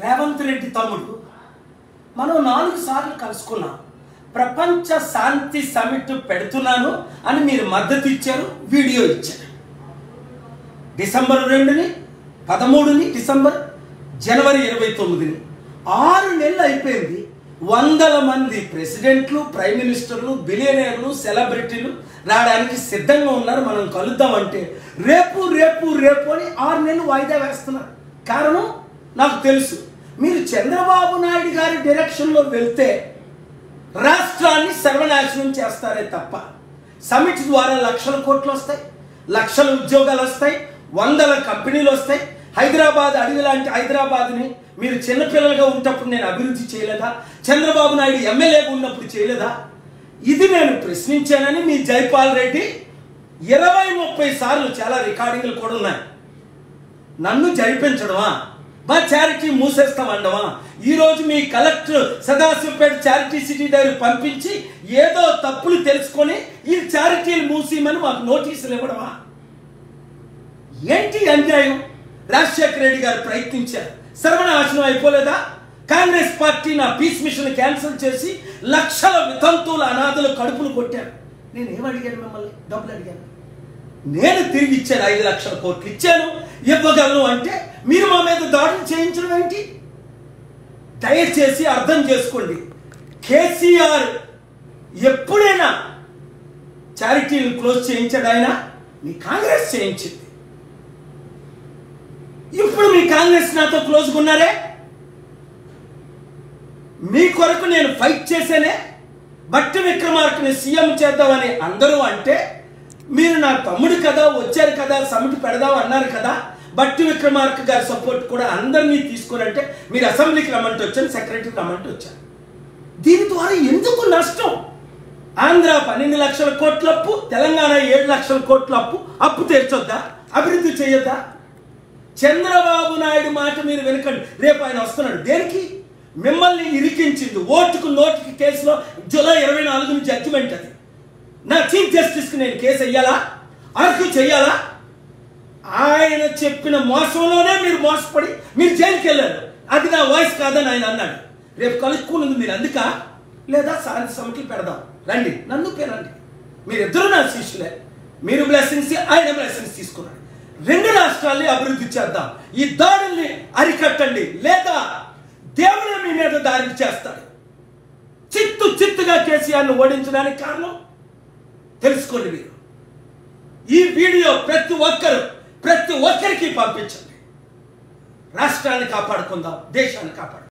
రేవంత్ రెడ్డి తమ్ముడు మనం 4 సార్లు కలుసుకున్నాం. ప్రపంచ శాంతి సమిట్ పెడుతున్నాను అని మీరు మద్దతు ఇచ్చారు, వీడియో ఇచ్చారు. డిసెంబర్ 2ని, 13ని, డిసెంబర్, జనవరి 29ని 6 నెలలు అయిపోయింది. వందల మంది ప్రెసిడెంట్లు, ప్రైమ్ మినిస్టర్లు, బిలియనీర్లు, సెలబ్రిటీలు రావడానికి సిద్ధంగా ఉన్నారు. మనం కలుద్దామంటే రేపు రేపు రేపు అని 6 నెలలు వాయిదా వేస్తున్నారు. కారణం నాకు తెలుసు. మీరు చంద్రబాబు నాయుడు గారి డైరెక్షన్లో వెళ్తే రాష్ట్రాన్ని సర్వనాశనం చేస్తారే తప్ప సమిట్ ద్వారా లక్షల కోట్లు వస్తాయి, లక్షల ఉద్యోగాలు వస్తాయి, వందల కంపెనీలు వస్తాయి. హైదరాబాద్ అడవి లాంటి హైదరాబాద్ని మీరు చిన్నపిల్లలుగా ఉన్నప్పుడు నేను అభివృద్ధి చేయలేదా? చంద్రబాబు నాయుడు ఎమ్మెల్యేగా ఉన్నప్పుడు చేయలేదా? ఇది నేను ప్రశ్నించానని మీ జైపాల్ రెడ్డి 20-30 సార్లు, చాలా రికార్డింగ్లు కూడా ఉన్నాయి. నన్ను జరిపించడమా, మా చారిటీ మూసేస్తామండమా? ఈరోజు మీ కలెక్టర్ సదాశివపేట చారిటీ సిటీ దగ్గర పంపించి ఏదో తప్పులు తెలుసుకొని ఈ చారిటీలు మూసేయమని మాకు నోటీసులు ఇవ్వడమా? ఏంటి అన్యాయం? రాజశేఖర రెడ్డి గారు ప్రయత్నించారు, సర్వనాశనం అయిపోలేదా? కాంగ్రెస్ పార్టీ నా పీస్ మిషన్ క్యాన్సిల్ చేసి లక్షల వితంతువుల అనాథలు కడుపులు కొట్టారు. నేను ఏం అడిగాను? మిమ్మల్ని డబ్బులు అడిగాను. నేను తిరిగి ఇచ్చాను, 5 లక్షల కోట్లు ఇచ్చాను, ఇవ్వగలను అంటే మీరు మా మీద దాడులు చేయించడం ఏంటి? దయచేసి అర్థం చేసుకోండి. కేసీఆర్ ఎప్పుడైనా చారిటీలు క్లోజ్ చేయించాడు? ఆయన మీ కాంగ్రెస్ చేయించింది. ఇప్పుడు మీ కాంగ్రెస్ నాతో క్లోజ్గా ఉన్నారే. మీ కొరకు నేను ఫైట్ చేసేనే బట్టి విక్రమార్కని సీఎం చేద్దామని అందరూ అంటే, మీరు నా తమ్ముడు కదా, వచ్చారు కదా, సమిట్ పెడదాం అన్నారు కదా, బట్టి విక్రమార్క గారి సపోర్ట్ కూడా అందరినీ తీసుకురంటే మీరు అసెంబ్లీకి రమ్మంటే వచ్చాను, సెక్రటరీకి రమ్మంటే వచ్చాను. దీని ద్వారా ఎందుకు నష్టం? ఆంధ్ర 12 లక్షల కోట్ల అప్పు, తెలంగాణ 7 లక్షల కోట్ల అప్పు తీర్చొద్దా? అభివృద్ధి చేయొద్దా? చంద్రబాబు నాయుడు మాట మీరు వెనకండి. రేపు ఆయన వస్తున్నాడు. దేనికి? మిమ్మల్ని ఇరికించింది ఓటుకు నోటుకి కేసులో జూలై 24ని జడ్జిమెంట్. అది నా చీఫ్ జస్టిస్కి నేను కేసు వెయ్యాలా, ఆర్గ్యూ చెయ్యాలా? ఆయన చెప్పిన మోసంలోనే మీరు మోసపడి మీరు జైలుకి వెళ్ళారు. అది నా వాయిస్ కాదని ఆయన అన్నాడు. రేపు కలుసుకున్నది మీరు అందుక, లేదా శాంతి సమిట్లు పెడదాం రండి, నన్ను పేరండి. మీరిద్దరూ నా శిష్యులే. మీరు బ్లెస్సింగ్స్, ఆయన బ్లెస్సింగ్స్ తీసుకున్నాడు. 2 రాష్ట్రాల్ని అభివృద్ధి చేద్దాం. ఈ దాడుల్ని అరికట్టండి, లేదా దేవుడు మీ మీద దాడి చేస్తాడు. చిత్తుగా కేసీఆర్ను ఓడించడానికి కారణం తెలుసుకోండి. మీరు ఈ వీడియో ప్రతి ఒక్కరికి పంపించండి. రాష్ట్రాన్ని కాపాడుకుందాం, దేశాన్ని కాపాడుకుందాం.